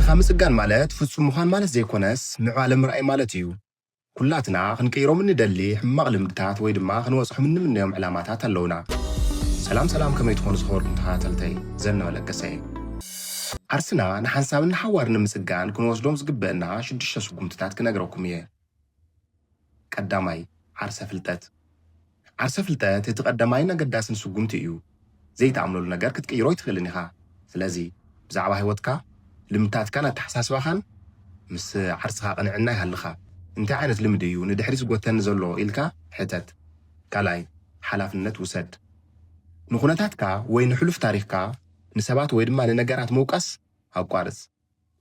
ንዕኻ ምስጋን ማለት ፍጹም ምዃን ማለት ዘይኮነስ ንዕባለም ርኣይ ማለት እዩ ኩላትና ክንቀይሮም እንደሊ ሕማቕ ልምድታት ወይ ድማ ክንወጽሖም እንምንዮም ዕላማታት ኣለውና ሰላም ከመይ ትኾኑ ዝኸበርኩም ተኸታተልተይ ዘነበለገሰይ ዓርስና ንሓንሳብን ሓዋርን ምስጋን ክንወስዶም ዝግበአና 6 ስጉምትታት ክነግረኩም እየ ቀዳማይ ዓርሰ ፍልጠት እቲ ቀዳማይ ነገዳስን ስጉምቲ እዩ ዘይተኣምነሉ ነገር ክትቀይሮ ይትኽእልን ኢኻ ስለዚ ብዛዕባ ህይወትካ ልምታትካ ናተሓሳስባኻን ምስ ዓርስኻ ቅንዕና ይሃልኻ እንታይ ዓይነት ልምዲ እዩ ንድሕሪ ዝጎተን ዘሎ ኢልካ ሕተት ካልኣይ ሓላፍነት ውሰድ ንኹነታትካ ወይ ንሕሉፍ ታሪኽካ ንሰባት ወይ ድማ ንነገራት መውቀስ ኣቋርጽ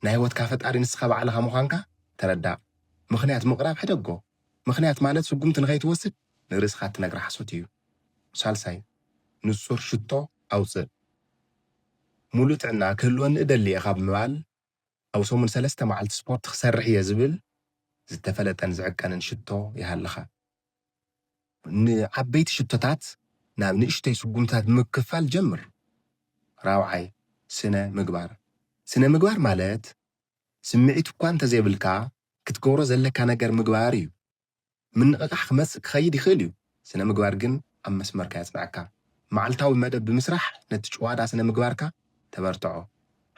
ናይ ህይወትካ ፈጣሪ ንስኻ ባዕልኻ ምዃንካ ተረዳእ ምኽንያት ምቕራብ ሕደጎ ምኽንያት ማለት ስጉምቲ ንኸይትወስድ ንርእስኻ ትነግራ ሓሶት እዩ ሳልሳይ ንጹር ሽቶ ኣውፅእ ሙሉእ ጥዕና ክህልወኒ እደሊ ኢኻ ብምባል ኣብ ሰሙን 3 መዓልቲ ስፖርት ክሰርሕ እየ ዝብል ዝተፈለጠን ዝዕቀንን ሽቶ ይሃልኻ ንዓበይቲ ሽቶታት ናብ ንእሽተይ ስጉምታት ምክፋል ጀምር ራብዓይ ስነ ምግባር ማለት ስምዒት እኳ እንተዘይብልካ ክትገብሮ ዘለካ ነገር ምግባር እዩ ምንቕቓሕ ክኸይድ ይኽእል እዩ ስነ ምግባር ግን ኣብ መስመርካ የጽንዓካ መዓልታዊ መደብ ብምስራሕ ነቲ ጭዋዳ ስነ ምግባርካ ተበርትዖ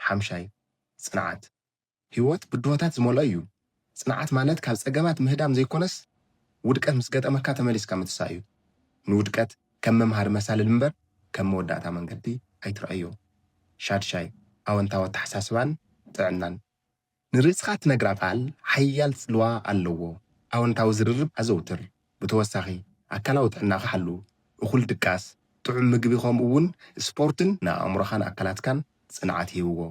ሓምሻይ ጽንዓት ህይወት ብድሆታት ዝመልኦ እዩ ጽንዓት ማለት ካብ ጸገማት ምህዳም ዘይኮነስ ውድቀት ምስ ገጠመካ ተመሊስካ ምትሳእ እዩ ንውድቀት ከም መምሃር መሳልል እምበር ከም መወዳእታ መንገዲ ኣይትረአዮ ሻድሻይ ኣወንታዊ ኣተሓሳስባን ጥዕናን ንርእስኻ ትነግራ ቃል ሓያል ጽልዋ ኣለዎ ኣወንታዊ ዝርርብ ኣዘውትር ብተወሳኺ ኣካላዊ ጥዕናኻ ሓሉ እኹል ድቃስ ጥዑም ምግቢ ከምኡ እውን ስፖርትን ንኣእምሮኻን ኣካላትካን ጽንዓት ይህብዎ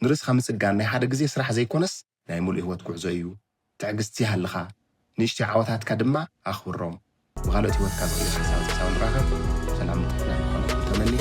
ንርእስኻ ምስጋን ናይ ሓደ ግዜ ስራሕ ዘይኮነስ ናይ ሙሉእ ህይወት ጉዕዞ እዩ ትዕግስቲ ይሃልኻ ንእሽተይ ዓወታትካ ድማ ኣኽብሮም ብኻልኦት ህይወትካ ዝቕይር ሓሳብ ንራኸብ ሰላም ንኽኾነኩም ተመኒ